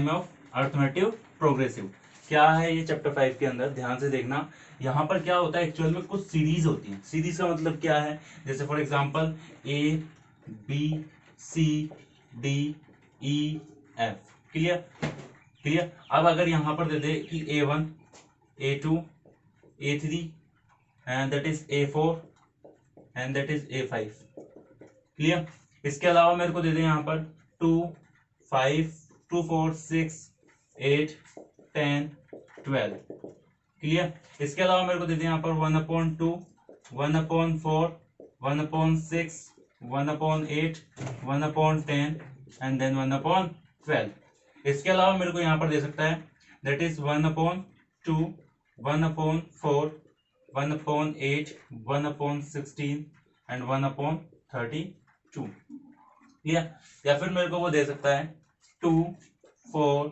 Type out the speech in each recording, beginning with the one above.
Of अर्थमेटिव progressive. क्या है ये चैप्टर 5 के अंदर, ध्यान से देखना। यहाँ पर क्या होता है, एक्चुअल में कुछ सीरीज होती है। सीरीज का मतलब क्या है, जैसे for example A B C D E F. Clear clear. अब अगर यहाँ पर दे दे कि A1 A2 A3 and that is A4 and that is A5। Clear. इसके अलावा मेरे को दे दे यहाँ पर 2 5 2 4 6 8 10 12। क्लियर। इसके अलावा मेरे को दे दे यहाँ पर 1/2 1/4 1/6 1/8 1/10 एंड देन 1/12। इसके अलावा मेरे को यहाँ पर दे सकता है दैट इज 1/2 1/4 1/8 1/16 एंड 1/32। या फिर मेरे को वो दे सकता है 2 4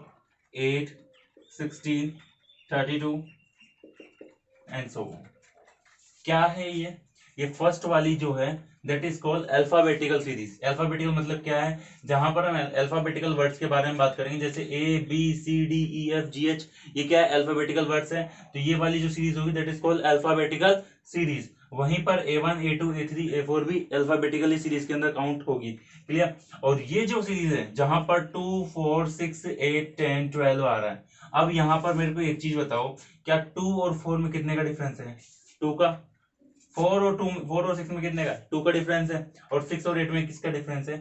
8 16 32 एंड सो ऑन। क्या है ये फर्स्ट वाली जो है that is called alphabetical series. Alphabetical मतलब क्या है, जहां पर हम अल्फाबेटिकल वर्ड्स के बारे में बात करेंगे, जैसे A B C D E F G H, ये क्या है, अल्फाबेटिकल वर्ड्स है। तो ये वाली जो सीरीज होगी that is called alphabetical series. वहीं पर A1 A2 A3 A4 भी अल्फाबेटिकली सीरीज के अंदर काउंट होगी। क्लियर। और ये जो सीरीज है जहां पर 2 4 6 8 10 12 आ रहा है, अब यहाँ पर मेरे को एक चीज बताओ, क्या 2 और 4 में कितने का डिफरेंस है? 2 का। 4 और 6 में कितने का? 2 का डिफरेंस है। और 6 और 8 में किसका डिफरेंस है?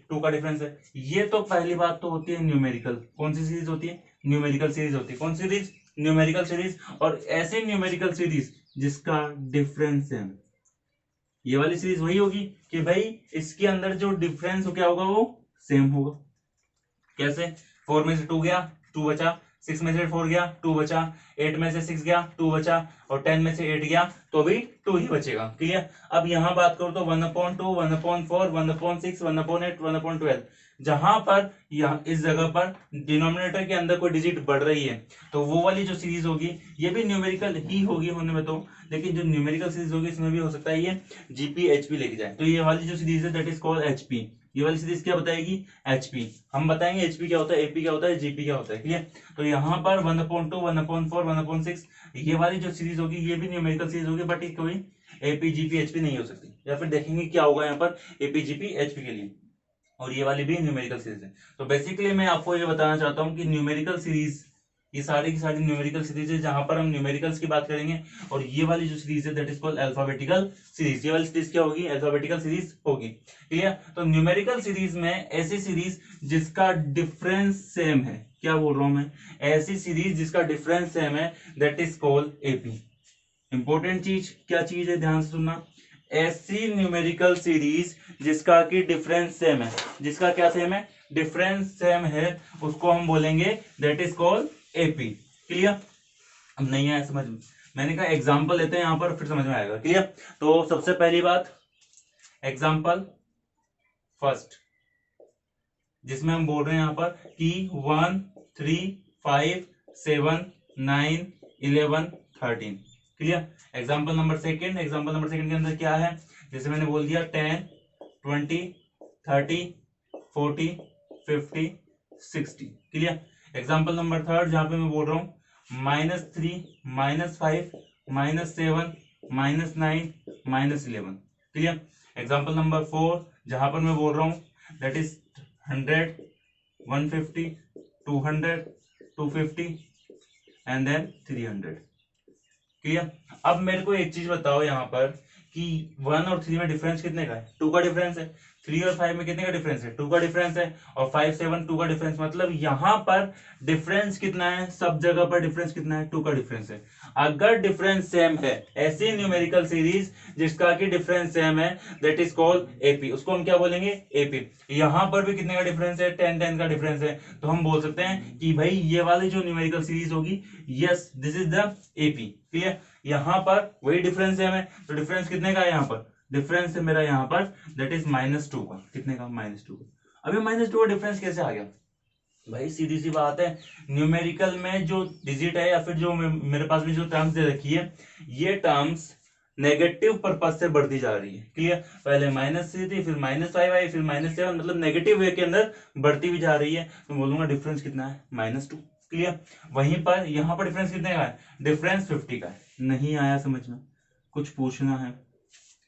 2 का डिफरेंस है। ये तो पहली बात तो होती है न्यूमेरिकल। कौन सी सीरीज होती है? न्यूमेरिकल सीरीज होती है। कौन सी सीरीज? Numerical series. और ऐसी न्यूमेरिकल सीरीज जिसका डिफरेंस है, ये वाली सीरीज वही होगी कि भाई इसके अंदर जो डिफरेंस हो क्या होगा, वो सेम होगा। कैसे? 4 में से 2 गया 2 बचा, 6 में से 4 गया 2 बचा, 8 में से 6 गया 2 बचा, और 10 में से 8 गया तो भी 2 ही बचेगा। क्लियर। अब यहां बात करो तो 1/2 1/4 1/6 1/8 1/12, जहां पर यहाँ इस जगह पर डिनोमिनेटर के अंदर कोई डिजिट बढ़ रही है तो वो वाली जो सीरीज होगी ये भी न्यूमेरिकल ही होगी होने में तो, लेकिन जो न्यूमेरिकल सीरीज होगी इसमें भी हो सकता है ये जीपी एचपी लेके जाए। तो ये वाली जो सीरीज है दैट इज कॉल्ड एचपी। ये वाली सीरीज क्या बताएगी? एचपी। हम बताएंगे एचपी क्या होता है, एपी क्या होता है, जीपी क्या होता है। क्लियर। तो यहाँ पर 1/2 1/4 1/6 ये वाली जो सीरीज होगी ये भी न्यूमेरिकल सीरीज होगी, बट ये कोई एपी जीपी एचपी नहीं हो सकती। या फिर देखेंगे क्या होगा यहाँ पर एपी जीपी एचपी के लिए, और ये वाली भी न्यूमेरिकल सीरीज है। तो बेसिकली मैं आपको ये बताना चाहता हूँ कि न्यूमेरिकल सीरीज, ये सारी की सारी न्यूमेरिकल सीरीज है जहां पर हम न्यूमेरिकल्स की बात करेंगे। और ये वाली जो सीरीज है that is called alphabetical series. ये वाली सीरीज क्या होगी? अल्फाबेटिकल सीरीज होगी। क्लियर। तो न्यूमेरिकल सीरीज में ऐसी सीरीज जिसका डिफरेंस सेम है, क्या बोल रहा हूं मैं, ऐसी सीरीज जिसका डिफरेंस सेम है that is called AP. Important चीज, क्या चीज है, ध्यान से सुनना। ऐसी न्यूमेरिकल सीरीज जिसका की डिफरेंस सेम है, जिसका क्या सेम है? डिफरेंस सेम है, उसको हम बोलेंगे that is called AP. Clear. अब नहीं आया समझ में, मैंने कहा एग्जांपल लेते हैं यहां पर फिर समझ में आएगा। क्लियर। तो सबसे पहली बात एग्जांपल फर्स्ट, जिसमें हम बोल रहे हैं यहां पर कि 1 3 5 7 9 11 13। Clear. Example number second, example number second के अंदर क्या है, जैसे मैंने बोल दिया 10 20 30 40 50 60। क्लियर। एग्जांपल नंबर थर्ड जहां पे मैं बोल रहा हूं -3 -5 -7 -9 -11। क्लियर। एग्जांपल नंबर 4 जहां पर मैं बोल रहा हूं that is 100 150 200 250 and then 300। Clear. अब मेरे को एक चीज बताओ यहाँ पर कि 1 और 3 में डिफरेंस कितने का है? 2 का डिफरेंस है। 3 और 5 में कितने का डिफरेंस है? 2 का डिफरेंस है। और 5 7 2 का डिफरेंस, मतलब यहाँ पर डिफरेंस कितना है? सब जगह पर डिफरेंस कितना है? 2 का डिफरेंस है। अगर डिफरेंस सेम है, ऐसी न्यूमेरिकल सीरीज जिसका की डिफरेंस सेम है दैट इज कॉल्ड एपी, उसको हम क्या बोलेंगे? एपी। यहाँ पर भी कितने का डिफरेंस है? 10 10 का डिफरेंस है। तो हम बोल सकते हैं कि भाई ये वाली जो न्यूमेरिकल सीरीज होगी, yes this is the AP. Clear. यहाँ पर वही डिफरेंस है हमें, तो डिफरेंस कितने का है? यहाँ पर डिफरेंस है मेरा यहाँ पर दैट इज -2 का। कितने का? -2 का। अभी -2 का डिफरेंस कैसे आ गया? भाई सीधी सी बात है, न्यूमेरिकल में जो डिजिट है या फिर जो मेरे पास में जो टर्म्स दे रखी है, ये टर्म्स नेगेटिव पर्पज से बढ़ती जा रही है। क्लियर, पहले -3 थी, फिर -5 आई, फिर -7, मतलब नेगेटिव वे के अंदर बढ़ती भी जा रही है। तो बोलूंगा डिफरेंस कितना है, -2। क्लियर, वहीं पर यहाँ पर डिफरेंस कितने का है, डिफरेंस 50 का है। नहीं आया समझ में, कुछ पूछना है?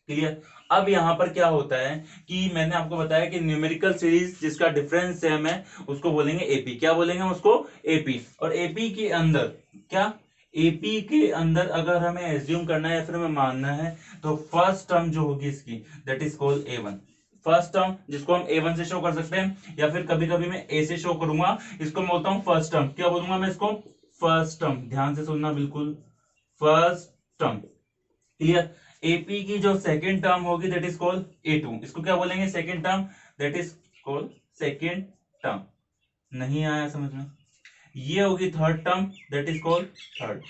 क्लियर, अब यहाँ पर क्या होता है कि मैंने आपको बताया कि न्यूमेरिकल सीरीज जिसका डिफरेंस सेम है उसको बोलेंगे एपी। क्या बोलेंगे उसको, एपी। और एपी के अंदर क्या, एपी के अंदर अगर हमें एज्यूम करना है या फिर हमें मानना है तो फर्स्ट टर्म जो होगी इसकी that is called A1। First term जिसको हम A1 से शो कर सकते हैं या फिर कभी कभी मैं A से शो करूंगा, इसको मैं बोलता हूं फर्स्ट टर्म। क्या बोलूंगा मैं इसको, फर्स्ट टर्म। ध्यान से सुनना बिल्कुल, फर्स्ट टर्म। क्लियर, एपी की जो सेकेंड टर्म होगी दैट इज कॉल्ड A2। इसको क्या बोलेंगे, second term, that is called second term. नहीं आया समझ में? ये होगी third term, that is called third.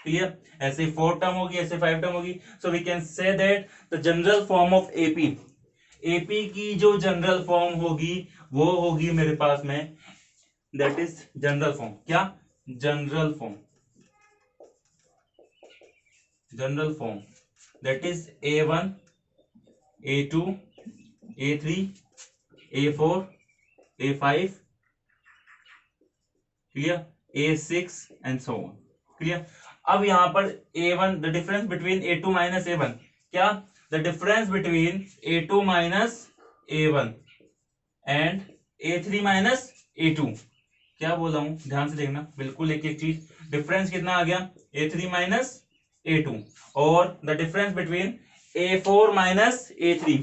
Clear, ऐसे फोर्थ टर्म होगी, ऐसे फाइव टर्म होगी। So we can say that the general form of AP, AP की जो जनरल फॉर्म होगी वो होगी मेरे पास में दैट इज जनरल फॉर्म। क्या, general form, general form that is A1, A2, A3, A4, A5, clear, A6 and so on. Clear, अब यहां पर A1, the difference between A2 minus A1, क्या, the difference between A2 minus A1 and A3 minus A2। क्या बोला हूं, ध्यान से देखना बिल्कुल, एक एक चीज। डिफरेंस कितना आ गया, A3 माइनस A2, और the difference between A4 minus A3।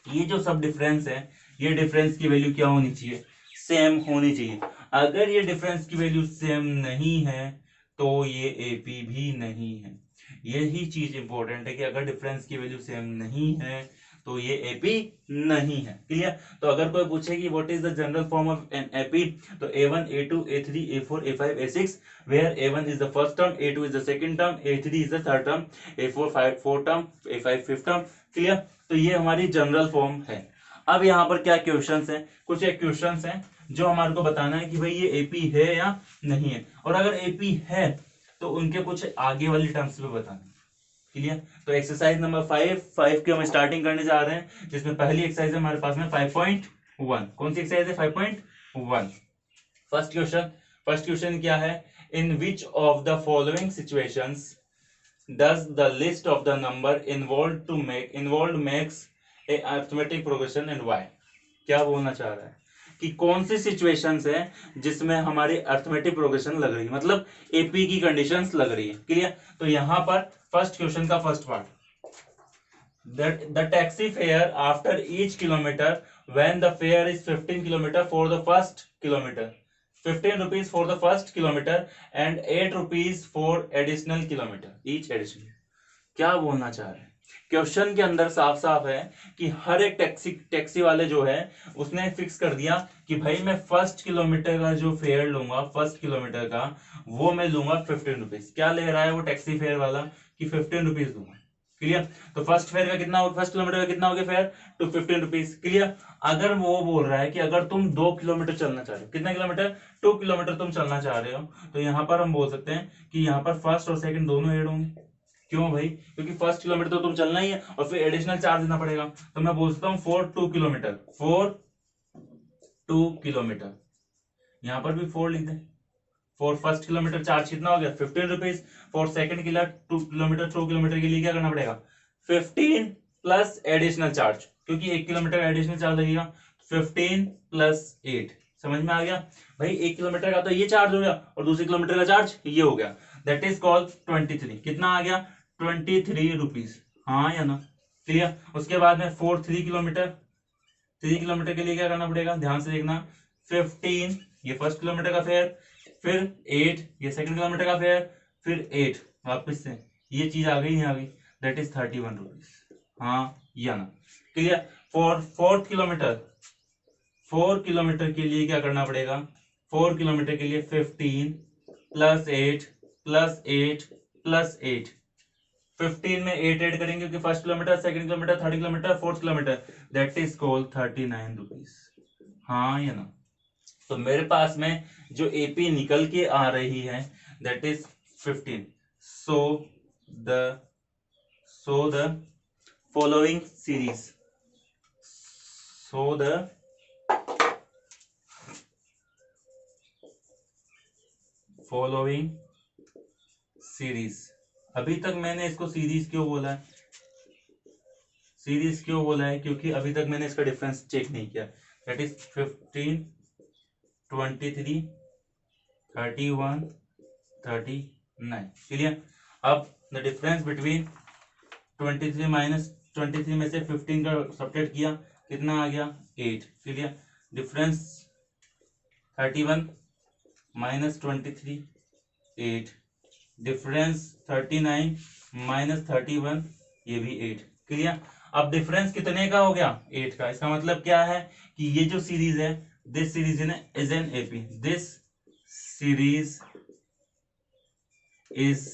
ये जो सब डिफरेंस है, ये डिफरेंस की वैल्यू क्या होनी चाहिए, सेम होनी चाहिए। अगर ये डिफरेंस की वैल्यू सेम नहीं है तो ये एपी भी नहीं है। यही चीज इंपॉर्टेंट है कि अगर डिफरेंस की वैल्यू सेम नहीं है तो ये एपी नहीं है। क्लियर, तो अगर कोई पूछे कि what is the general form of an AP, तो A1, A2, A3, A4, A5, A6, where A1 is the first term, A2 is the second term, A3 is the third term, A4 fourth term, A5 fifth term। Clear, तो ये हमारी general form है। अब यहाँ पर क्या questions हैं, कुछ एक क्वेश्चंस हैं जो हमारे को बताना है कि भाई ये एपी है या नहीं है, और अगर एपी है तो उनके कुछ आगे वाली टर्म्स पे बताना है। क्लियर, तो एक्सरसाइज नंबर 5 की हम स्टार्टिंग करने जा रहे हैं, जिसमें पहली एक्सरसाइज है हमारे पास में 5.1। कौन सी एक्सरसाइज है, 5.1। फर्स्ट क्वेश्चन क्या है, in which of the following situations does the list of the number involved makes a arithmetic progression and why। क्या बोलना चाह रहा है कि कौन सी सिचुएशंस है जिसमें हमारी अर्थमेटिक प्रोग्रेशन लग रही है, मतलब एपी की कंडीशंस लग रही है। क्लियर, तो यहां पर फर्स्ट क्वेश्चन का first part, the taxi fare after each kilometer when the fare is 15 kilometer for the first kilometer, 15 rupees for the first kilometer and 8 rupees for additional kilometer each additional। क्या बोलना चाह रहे हैं, question के अंदर साफ साफ है कि हर एक टैक्सी वाले जो है उसने फिक्स कर दिया कि भाई मैं फर्स्ट किलोमीटर का जो फेयर लूंगा, फर्स्ट किलोमीटर का वो मैं लूंगा 15 रुपीज। क्या ले रहा है वो टैक्सी फेयर वाला कि 15 रुपीज दूंगा। क्लियर, तो फर्स्ट फेयर का कितना होगा, फर्स्ट किलोमीटर का कितना हो गया फेयर, टू 15 रुपीज। क्लियर, अगर वो बोल रहा है कि अगर तुम 2 किलोमीटर चलना चाह रहे हो, कितना किलोमीटर, 2 किलोमीटर तुम चलना चाह रहे हो, तो यहाँ पर हम बोल सकते हैं कि यहाँ पर फर्स्ट और सेकंड दोनों ऐड होंगे। क्यों भाई, क्योंकि फर्स्ट किलोमीटर तो तुम चलना ही है और फिर एडिशनल चार्ज देना पड़ेगा। तो मैं बोल सकता हूँ 4 2 किलोमीटर, 4 2 किलोमीटर, यहाँ पर भी 4 लिख दे। फॉर फर्स्ट किलोमीटर चार्ज कितना हो गया, 15 rupees. For second kilometre 2 kilometre के लिए क्या करना पड़ेगा, 15 प्लस एडिशनल चार्ज, क्योंकि 1 किलोमीटर एडिशनल चार्ज लगेगा, 15 प्लस 8। समझ में आ गया भाई, 1 किलोमीटर का तो ये चार्ज हो गया और दूसरे किलोमीटर का चार्ज ये हो गया, दैट इज कॉल्ड 23। कितना आ गया, 23 रुपीज। हाँ या ना, क्लियर। उसके बाद में 3 किलोमीटर, 3 किलोमीटर के लिए क्या करना पड़ेगा, ध्यान से देखना, 15 ये फर्स्ट किलोमीटर का फेयर, फिर 8 ये सेकंड किलोमीटर का फेयर, फिर 8 वापस से, ये चीज आ गई नहीं आ गई, दैट इज 31 रुपीज। हाँ या ना, क्लियर। फॉर 4 किलोमीटर के लिए क्या करना पड़ेगा, 4 किलोमीटर के लिए 15 प्लस 8 प्लस 8 प्लस 8, 15 में 8 ऐड करेंगे क्योंकि first kilometre, second kilometre, third kilometre, fourth kilometre, that is called 39 rupees. हाँ या ना, तो मेरे पास में जो एपी निकल के आ रही है that is 15। So so the following series so the following series. अभी तक मैंने इसको सीरीज क्यों बोला है, सीरीज क्यों बोला है, क्योंकि अभी तक मैंने इसका डिफरेंस चेक नहीं किया। That is 15, 23, 31, 39। क्लियर। अब द डिफरेंस बिटवीन 23 माइनस 23 में से 15 का सब्ट्रैक्ट किया, कितना आ गया 8। Clear. Difference 31 minus 23 8। Difference 39 minus 31 ये भी 8। क्लियर। अब डिफरेंस कितने का हो गया 8 का। इसका मतलब क्या है कि ये जो सीरीज है this series is an AP, this series is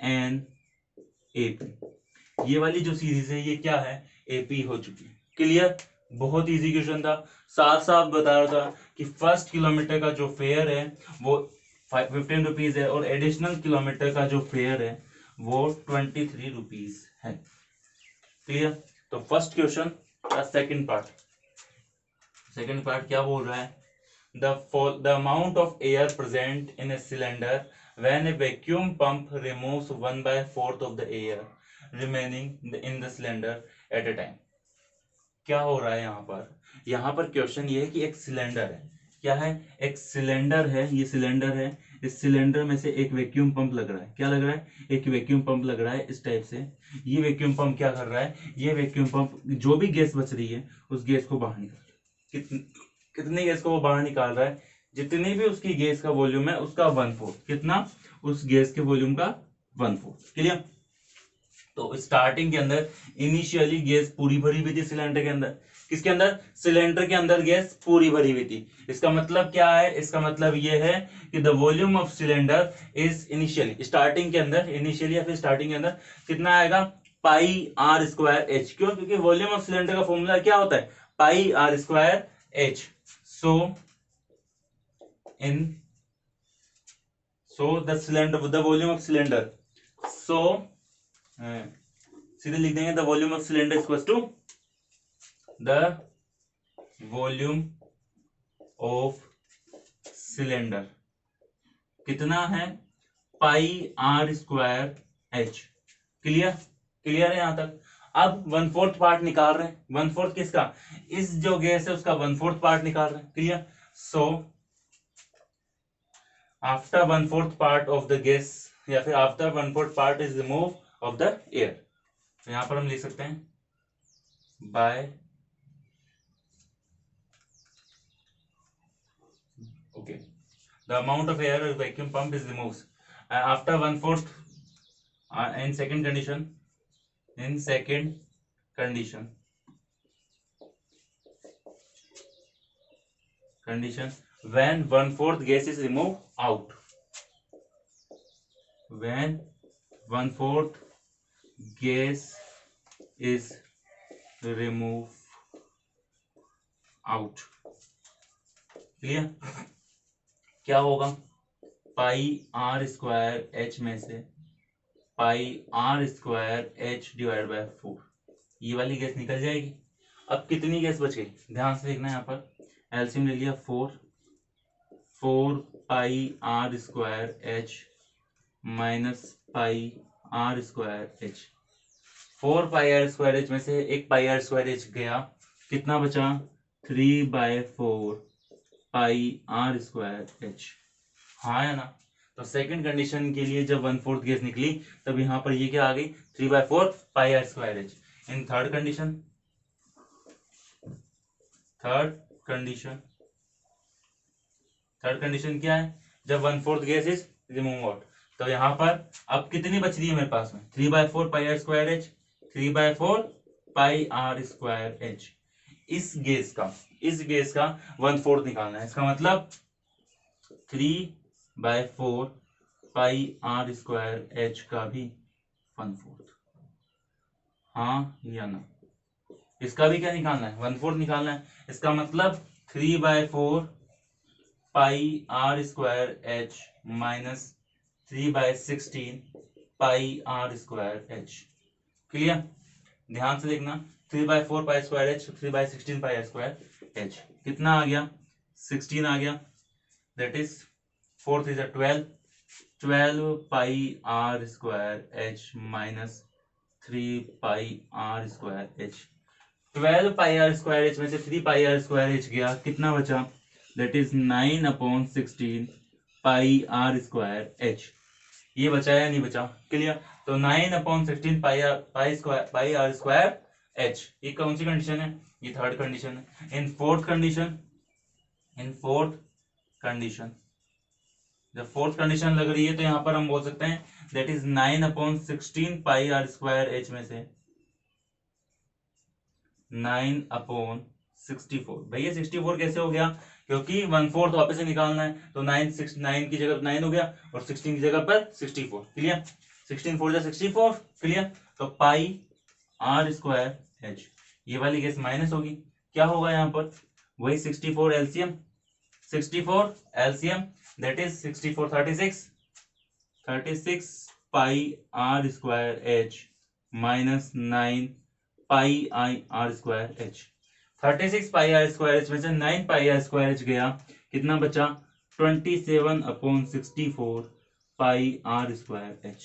an AP. ये वाली जो सीरीज है ये क्या है एपी हो चुकी है। क्लियर। बहुत इजी क्वेश्चन था, साफ साफ बता रहा था कि फर्स्ट किलोमीटर का जो फेयर है वो 15 रुपीज है और एडिशनल किलोमीटर का जो फेयर है वो 23 रुपीज है। क्लियर। तो फर्स्ट क्वेश्चन का सेकंड पार्ट क्या बोल रहा है, the amount of air present in a cylinder when A vacuum pump removes 1/4 of the air remaining in the cylinder eight A time. क्या हो रहा है यहाँ पर क्वेश्चन ये है कि एक सिलेंडर है, क्या है एक सिलेंडर है, ये सिलेंडर है, इस सिलेंडर में से एक वैक्यूम पंप लग रहा है। क्या लग रहा है एक वैक्यूम पंप लग रहा है इस टाइप से। ये वैक्यूम पंप क्या कर रहा है, ये वैक्यूम पंप जो भी गैस बच रही है उस गैस को बाहर निकाल रहा है। कितनी गैस को वो बाहर निकाल रहा है, जितनी भी उसकी गैस का वॉल्यूम है उसका 1/4। कितना, उस गैस के वॉल्यूम का 1/4। क्लियर। तो स्टार्टिंग के अंदर इनिशियली गैस पूरी भरी हुई थी सिलेंडर के अंदर, किसके अंदर सिलेंडर के अंदर गैस पूरी भरी हुई थी। इसका मतलब क्या है, इसका मतलब ये है कि the volume of cylinder is initially starting के अंदर, इनिशियली या फिर स्टार्टिंग के अंदर कितना आएगा पाई आर स्क्वायर एच। क्यों, क्योंकि वॉल्यूम ऑफ सिलेंडर का फॉर्मूला क्या होता है pi are square H. So the cylinder the volume of cylinder, so सीधे लिख देंगे the volume of cylinder equals to the volume of cylinder कितना है pi are square H. Clear, clear है यहां तक। अब 1/4 पार्ट निकाल रहे हैं, 1/4 किसका, इस जो गैस है उसका 1/4 पार्ट निकाल रहे हैं। Clear. So after 1/4 part of the gas या फिर after 1/4 part is remove of the air, तो यहां पर हम लिख सकते हैं by okay the amount of air vacuum pump is removes after 1/4 in second condition when 1/4 gas is removed out, when 1/4 gas is removed out। Clear. क्या होगा pi are square H में से pi are square H divide by 4, ये वाली gas निकल जाएगी। अब कितनी गैस बच गई, ध्यान से देखना, यहाँ पर एलसीएम ले लिया 4 pi are square H minus pi are square H. 4 pi are square H में से एक पाई आर स्क्वायर एच गया, कितना बचा 3/4 पाई आर स्क्वायर एच। हाँ है ना। तो सेकंड कंडीशन के लिए जब 1/4 गैस निकली तब यहां पर ये क्या आ गई 3/4 pi are square H. In third condition क्या है, जब 1/4 गैस इज रिमूव आउट, तो यहां पर अब कितनी बच रही है मेरे पास में 3/4 pi are square H, 3/4 pi are square H. इस गैस का 1/4 निकालना है। इसका मतलब 3/4 पाई आर स्क्वायर एच का भी 1/4। हाँ या ना, इसका भी क्या निकालना है 1/4 निकालना है। इसका मतलब 3/4 pi are square H minus 3/16 pi are square H. Clear, ध्यान से देखना, 3/4 pi square H, 3/16 pi are square H, कितना आ गया 16 आ गया, that is 4 3 12, 12 pi are square H minus 3 pi are square H. 12 pi are square H में से 3 पाई आर स्क्वायर एच गया, कितना बचा, that is 9/16 pi are square H. ये बचा या नहीं बचा, क्लियर। तो 9/16 पाई आर स्क्वायर एच, ये कौन सी कंडीशन है, ये थर्ड कंडीशन है। इन फोर्थ कंडीशन जब फोर्थ कंडीशन लग रही है तो यहां पर हम बोल सकते हैं that is 9/16 pi are square H में से 9/64। भैया 64 कैसे हो गया, क्योंकि 1/4 वापस से निकालना है, तो 9 की जगह 9 हो गया और 16 की जगह पर 64, क्लियर। 16 4 जा 64, क्लियर। तो पाई आर स्क्वायर एच, ये वाली केस माइनस होगी, क्या होगा यहाँ पर, वही 64 LCM, 64 LCM that is 64 36 pi are square H minus 9 pi I R square H. 36 pi are square H में से 9 पाई आर स्क्वायर एच गया, कितना बचा, 27/64 pi are square H,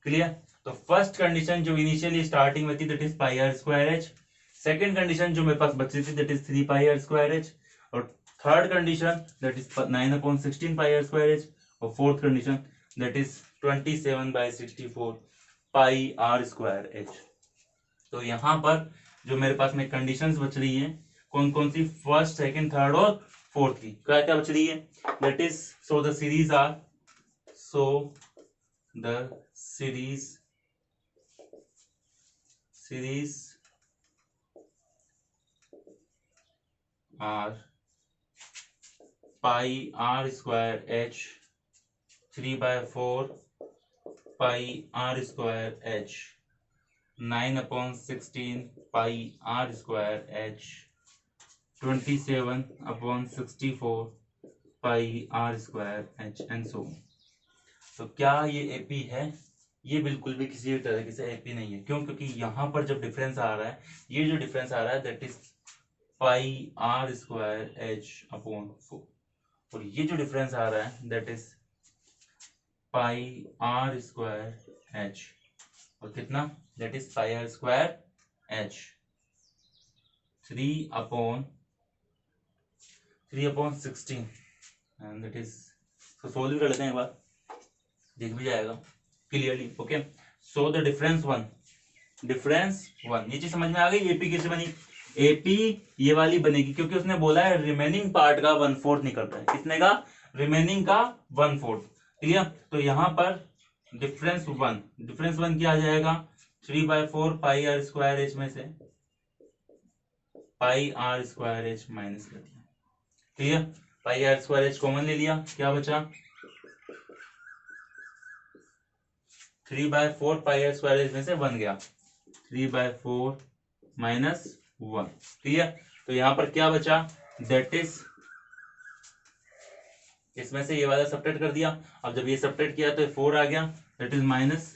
clear. तो फर्स्ट कंडीशन जो इनिशियली स्टार्टिंग में थी that is pi are square H, second condition जो मेरे पास बची थी that is 3 pi are square H, और third condition that is 9/16 pi are square H, और fourth condition that is 27/64 pi are square H. तो यहां पर जो मेरे पास में कंडीशंस बच रही है कौन कौन सी, फर्स्ट सेकंड थर्ड और फोर्थ की, क्या क्या बच रही है, that is so the series are pi are square H 3/4 pi are square H 9/16 pi are square H 27/64 pi are square H and so. तो क्या ये एपी है, ये बिल्कुल भी किसी भी तरीके से एपी नहीं है, क्यों, क्योंकि यहाँ पर जब डिफरेंस आ रहा है, ये जो डिफरेंस आ रहा है that is pi are square H upon 4, और ये जो डिफरेंस आ रहा है that is pi are square H, और कितना, that is pi are square H 3/16 and that is, तो सोल्व भी कर लेते हैं एक बार, दिख भी जाएगा clearly, okay. So the difference one, ये चीज समझ में आ गई, एपी कैसे बनी, एपी ये वाली बनेगी क्योंकि उसने बोला है रिमेनिंग पार्ट का 1/4 निकलता है, कितने का, रिमेनिंग का 1/4, क्लियर। तो यहां पर डिफरेंस वन क्या आ जाएगा, 3/4 पाई आर स्क्वायर एच में से pi are square H minus कर दिया, clear. Pi are square H common ले लिया, क्या बचा, 3/4 पाई आर स्क्वायर एच में से 1 गया, 3/4 माइनस 1, क्लियर। तो यहां पर क्या बचा, दैट इज, इसमें से ये वाला सब्ट्रैक्ट कर दिया, अब जब ये सब्ट्रैक्ट किया तो 4 आ गया, that is minus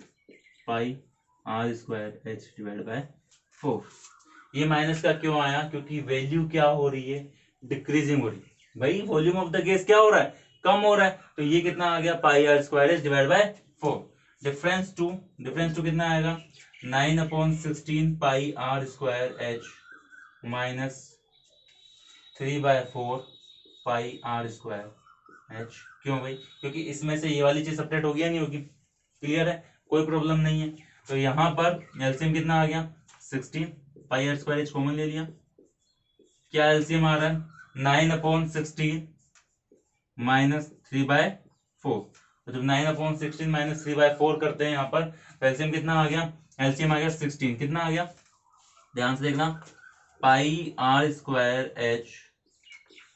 pi are square H divide by 4। ये माइनस का क्यों आया, क्योंकि वैल्यू क्या हो रही है, डिक्रीजिंग हो रही है, भाई वॉल्यूम ऑफ द गैस क्या हो रहा है, कम हो रहा है, तो ये कितना आ गया, pi are square H divide by 4। Difference टू कितना आएगा, 9/16 pi are square H minus 3/4 pi are square H, क्यों भाई, क्योंकि इसमें से ये वाली चीज सब्ट्रैक्ट होगी या नहीं होगी, क्लियर है, कोई प्रॉब्लम नहीं है। तो यहां पर एलसीएम कितना आ गया, 16, पाई आर स्क्वायर एच कॉमन ले लिया, क्या एलसीएम आ रहा है, 9/16 माइनस 3/4, तो जब 9/16 माइनस 3/4 करते हैं यहाँ पर, तो एलसीएम कितना आ गया, एलसीएम आ गया 16, कितना आ गया, ध्यान से देखना, पाई आर स्क्वायर एच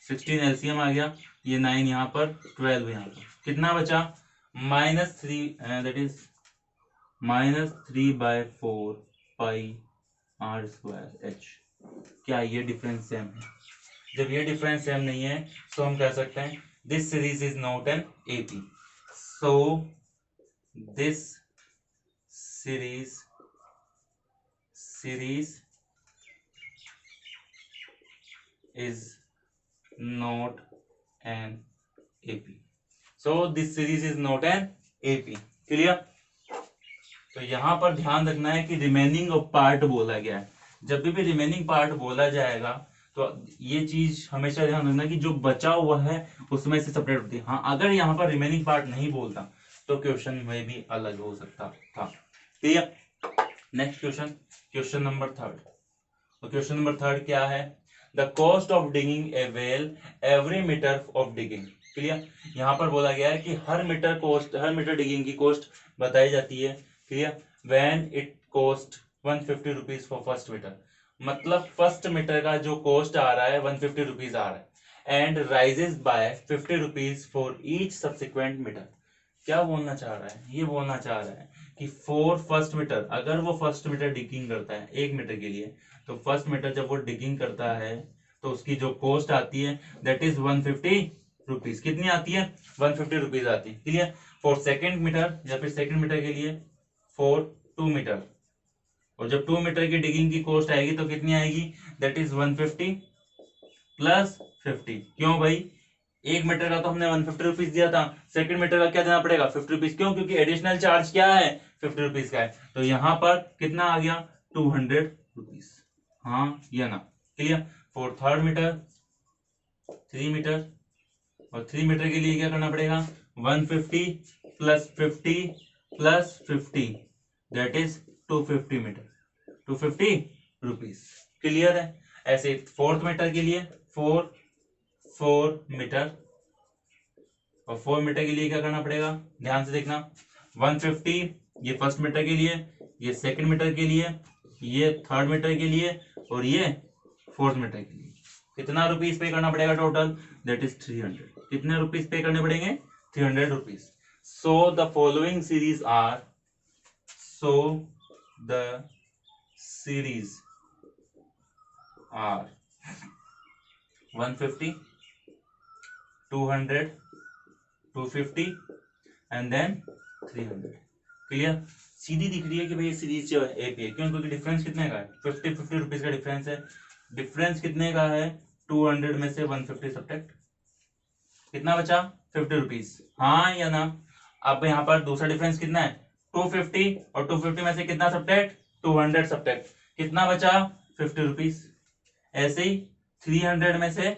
16 एलसीएम आ गया, ये 9 यहाँ पर, 12 यहाँ पर, कितना बचा, -3, that is -3/4 pi are square H. क्या ये डिफरेंस सेम है, जब ये डिफरेंस सेम नहीं है तो हम कह सकते हैं this series is not an AP, so this series series is not an AP. So this series is not an AP. Clear? तो यहां पर ध्यान रखना है कि रिमेनिंग ऑफ पार्ट बोला गया है। जब भी रिमेनिंग पार्ट बोला जाएगा तो ये चीज हमेशा ध्यान रखना कि जो बचा हुआ है उसमें से सेपरेट होती है। हाँ, अगर यहाँ पर रिमेनिंग पार्ट नहीं बोलता तो क्वेश्चन में भी अलग हो सकता था। Clear? Next question, question number 3। तो क्वेश्चन नंबर 3 क्या है? The cost of digging a well every metre of digging. Clear? यहाँ पर बोला गया है कि हर मीटर डिगिंग की कॉस्ट बताई जाती है। Clear? When it cost 150 rupees for first metre, मतलब फर्स्ट मीटर का जो कॉस्ट आ रहा है 150 रुपीज आ रहा है, and rises by 50 rupees for each subsequent metre. क्या बोलना चाह रहा है? ये बोलना चाह रहा है कि फॉर फर्स्ट मीटर, अगर वो फर्स्ट मीटर डिगिंग करता है 1 मीटर के लिए, तो फर्स्ट मीटर जब वो डिगिंग करता है तो उसकी जो कॉस्ट आती है दैट इज 150 रुपीज। कितनी आती है? 150 रुपीज आती है। क्लियर? फॉर सेकेंड मीटर या फिर सेकेंड मीटर के लिए फॉर 2 मीटर, और जब 2 मीटर की डिगिंग की कॉस्ट आएगी तो कितनी आएगी? That is 150 plus 50। क्यों भाई? 1 मीटर का तो हमने 150 रुपीज दिया था, सेकंड मीटर का क्या देना पड़ेगा? 50 रुपीज। क्यों? क्योंकि एडिशनल चार्ज क्या है? 50 रुपीज का है। तो यहाँ पर कितना आ गया? 200 रुपीज। हाँ या ना? Clear? For third metre 3 metre, और 3 मीटर के लिए क्या करना पड़ेगा? 150 plus 50 plus 50 that is 250 metre, 250 rupees. Clear है? ऐसे फोर्थ मीटर के लिए 4 मीटर, और 4 मीटर के लिए क्या करना पड़ेगा? ध्यान से देखना, 150 ये फर्स्ट मीटर के लिए, ये सेकंड मीटर के लिए, ये थर्ड मीटर के लिए, और ये फोर्थ मीटर के लिए। कितना रुपीज पे करना पड़ेगा टोटल? That is 300। कितने रुपीज पे करने पड़ेंगे? 300 rupees. So the following series are, so the series are 150, 200, 250 and then 300। Clear? सीधी दिख रही है कि भाई सीरीज जो है एपी है। क्यों? क्योंकि डिफरेंस कितने का है? 50 रुपीज का डिफरेंस है। डिफरेंस कितने का है? 200 में से 150 सब्ट्रैक्ट, कितना बचा? 50 रुपीज। हाँ या ना? अब यहाँ पर दूसरा डिफरेंस कितना है? 250, और 250 में से कितना सब्ट्रैक्ट? 200 सब्ट्रैक्ट, कितना बचा? 50 रुपीज। ऐसे ही 300 में से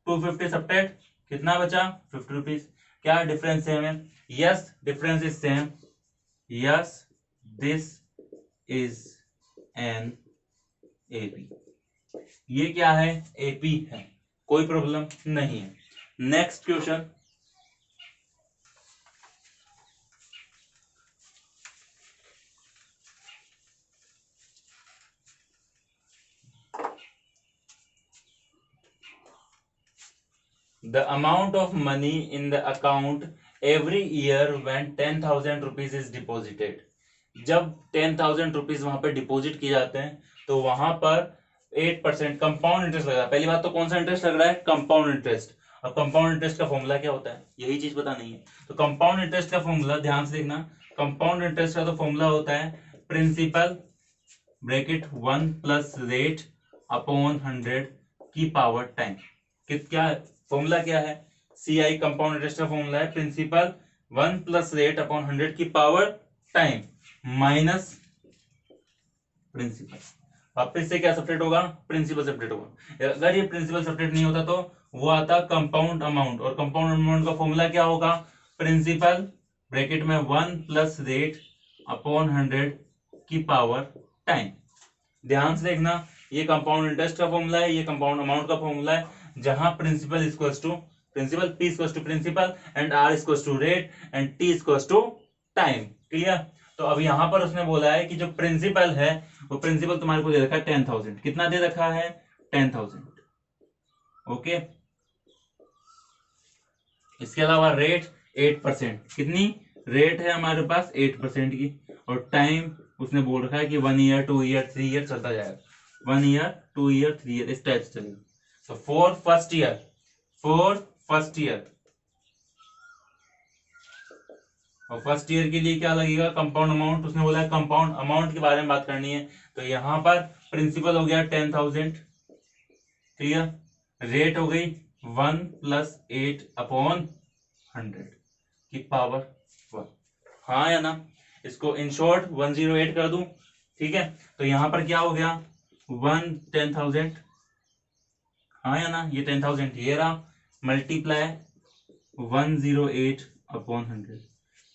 250 सब्ट्रैक्ट, कितना बचा? 50 रुपीज। क्या डिफरेंस है हमें? Yes, difference is same. Yes, this is an AP. ये क्या है? एपी है, कोई प्रॉब्लम नहीं है। Next question, the amount of money in the account every year when 10,000 rupees is deposited। जब 10,000 रुपीज वहां पर डिपॉजिट किए जाते हैं तो वहां पर 8% कंपाउंड इंटरेस्ट लग रहा है। पहली बात तो कौन सा इंटरेस्ट लग रहा है? Compound interest. और कंपाउंड इंटरेस्ट का फॉर्मूला क्या होता है? यही चीज पता नहीं है। तो कंपाउंड इंटरेस्ट का फॉर्मूला ध्यान से देखना। कंपाउंड इंटरेस्ट का तो फॉर्मूला होता है principal bracket 1 plus rate upon 100 की पावर टाइम। क्या फॉर्मूला क्या है? CI कंपाउंड इंटरेस्ट का फॉर्मूला है प्रिंसिपल 1 प्लस रेट अपॉन 100 की पावर टाइम माइनस प्रिंसिपल। वापस से क्या सब्ट्रैक्ट होगा? प्रिंसिपल सब्ट्रैक्ट होगा। अगर ये प्रिंसिपल सब्ट्रैक्ट नहीं होता तो वो आता कंपाउंड अमाउंट, और कंपाउंड अमाउंट का फॉर्मूला क्या होगा? प्रिंसिपल ब्रैकेट में 1 प्लस रेट अपॉन 100 की पावर टाइम। ध्यान से देखना, ये कंपाउंड इंटरेस्ट का फॉर्मूला है, ये कंपाउंड अमाउंट का फॉर्मूला है, जहां principal equals to principal, P equals to principal, and R equals to rate, and T equals to time. Clear? तो अब यहां पर उसने बोला है कि जो प्रिंसिपल है वो प्रिंसिपल तुम्हारे को दे रखा है 10,000। कितना दे रखा है? 10,000। ओके, इसके अलावा रेट 8%। कितनी रेट है हमारे पास? 8% की। और टाइम उसने बोल रखा है कि 1 ईयर 2 ईयर 3 ईयर चलता जाएगा। 1 ईयर 2 ईयर 3 ईयर इस टाइप से चलेगा। तो फॉर फर्स्ट ईयर, और फर्स्ट ईयर के लिए क्या लगेगा? Compound amount. उसने बोला है कंपाउंड अमाउंट के बारे में बात करनी है, तो यहाँ पर प्रिंसिपल हो गया 10,000, क्लियर, रेट हो गई 1 + 8/100 की पावर 1, हाँ या ना। इसको इन शॉर्ट 108 कर दूं, ठीक है। तो यहां पर क्या हो गया 10,000, हाँ या ना, ये 10,000 ये रहा, मल्टीप्लाई 108/100,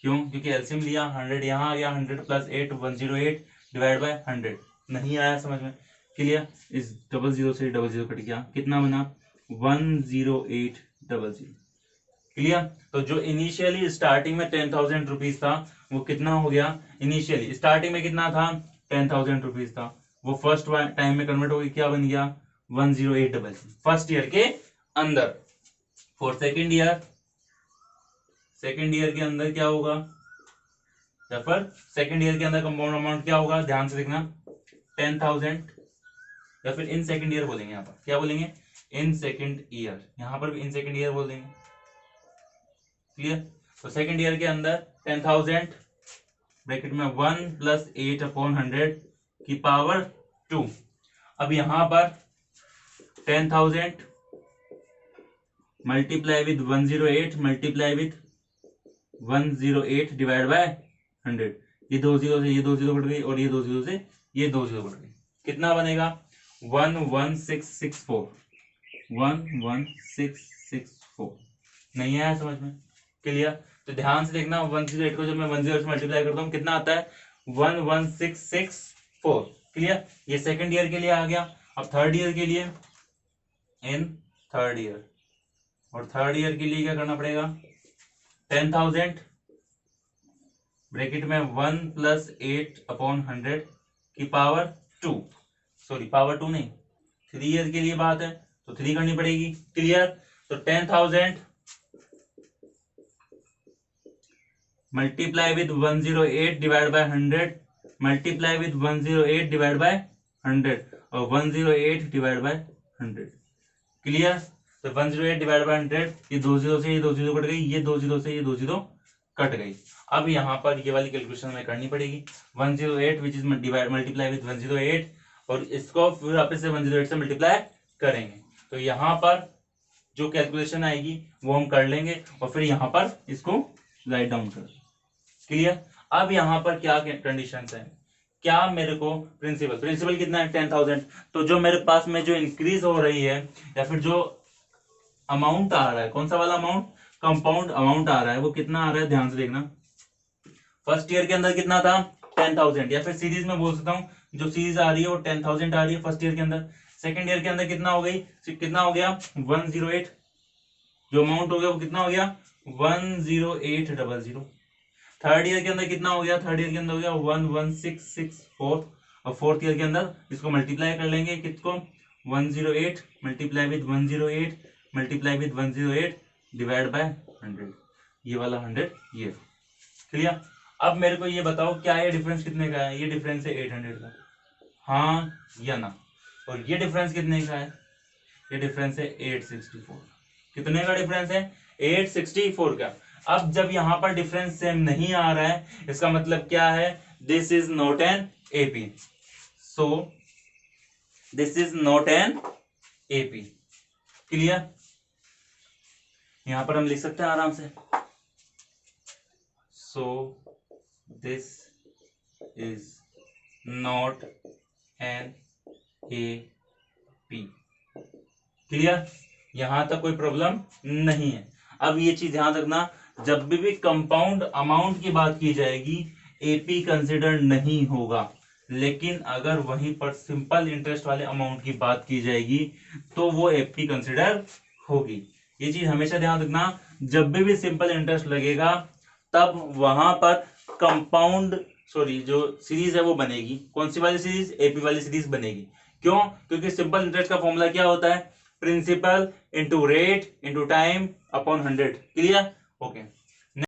क्यों, क्योंकि एलसीएम लिया 100 यहाँ आ गया, 100 + 8 108 डिवाइड बाय 100, नहीं आया समझ में, क्लियर। इस 00 से 00 कट गया, कितना बना 10800, क्लियर। तो जो इनिशियली स्टार्टिंग में 10,000 रुपीज था वो कितना हो गया, इनिशियली स्टार्टिंग में कितना था 10,000 रुपीज था, वो फर्स्ट टाइम में कन्वर्ट हो गया, क्या बन गया 10800 फर्स्ट ईयर के अंदर। फॉर सेकेंड ईयर के अंदर क्या होगा, या फिर सेकेंड ईयर के अंदर कंपाउंड अमाउंट क्या होगा, ध्यान से देखना 10,000, या फिर इन सेकेंड ईयर बोलेंगे, यहाँ पर क्या बोलेंगे इन सेकेंड ईयर, यहाँ पर भी इन सेकेंड ईयर बोल देंगे, क्लियर। तो सेकेंड ईयर के अंदर 10,000 ब्रैकेट में 1 + 8/100 की पावर 2। अब यहां पर 10,000 multiply with 108 multiply with 108 divide by 100, ये 2 0 से ये 2 0 कट गई, और ये 2 0 से ये 2 0 कट गई, कितना बनेगा 11664, 11664, नहीं आया समझ में, क्लियर। तो ध्यान से देखना 108 को जब मैं 108 से मल्टीप्लाई करता हूँ कितना आता है 11664, क्लियर। ये सेकंड ईयर के लिए आ गया। अब थर्ड ईयर के लिए, इन थर्ड ईयर, और थर्ड ईयर के लिए क्या करना पड़ेगा 10,000 ब्रैकेट में 1 + 8/100 की पावर 2, सॉरी पावर 2 नहीं, 3 ईयर के लिए बात है तो 3 करनी पड़ेगी, क्लियर। तो 10,000 multiply with 108 divide by 100 multiply with 108 divide by 100 और 108 डिवाइड बाय 100, क्लियर। तो 108 डिवाइड बाय 100, ये 2 0 से ये 2 0 कट गई, ये 2 0 से ये 2 0 कट गई। अब यहाँ पर ये वाली कैलकुलेशन हमें करनी पड़ेगी 108 विच इज मल्टीप्लाई विद 108, और इसको फिर वापस से 108 से मल्टीप्लाई करेंगे, तो यहाँ पर जो कैलकुलेशन आएगी वो हम कर लेंगे, और फिर यहाँ पर इसको राइट डाउन कर, क्लियर। अब यहाँ पर क्या कंडीशन है, क्या मेरे को प्रिंसिपल कितना है 10,000, तो जो मेरे पास में जो इंक्रीज हो रही है या फिर जो अमाउंट आ रहा है, कौन सा वाला अमाउंट, कंपाउंड अमाउंट आ रहा है, वो कितना आ रहा है ध्यान से देखना। फर्स्ट ईयर के अंदर कितना था 10,000, या फिर सीरीज में बोल सकता हूँ जो सीरीज आ रही है वो 10,000 आ रही है फर्स्ट ईयर के अंदर। सेकेंड ईयर के अंदर कितना हो गया 108, जो अमाउंट हो गया वो कितना हो गया 10800। थर्ड ईयर के अंदर कितना हो गया, थर्ड ईयर के अंदर हो गया 11664, और फोर्थ ईयर के अंदर इसको मल्टीप्लाई कर लेंगे किसको 108 multiply with 108 multiply with 108 divide by 100, ये वाला 100 ये, क्लियर। अब मेरे को ये बताओ क्या ये डिफरेंस कितने का है, ये डिफरेंस है 800 का, हाँ या ना। और ये डिफरेंस कितने का है, ये डिफरेंस है 864, कितने का डिफरेंस है 864 का। अब जब यहां पर डिफरेंस सेम नहीं आ रहा है, इसका मतलब क्या है, this is not an AP, so this is not an AP, clear. यहां पर हम लिख सकते हैं आराम से, so this is not an AP, clear. यहां तक कोई प्रॉब्लम नहीं है। अब ये चीज ध्यान रखना, जब भी कंपाउंड अमाउंट की बात की जाएगी एपी कंसिडर नहीं होगा, लेकिन अगर वहीं पर सिंपल इंटरेस्ट वाले अमाउंट की बात की जाएगी तो वो एपी कंसिडर होगी। ये चीज हमेशा ध्यान रखना, जब भी सिंपल इंटरेस्ट लगेगा तब वहां पर कंपाउंड जो सीरीज है वो बनेगी, कौन सी वाली सीरीज, एपी वाली सीरीज बनेगी। क्यों, क्योंकि सिंपल इंटरेस्ट का फॉर्मूला क्या होता है, principal into rate into time upon 100, clear, okay.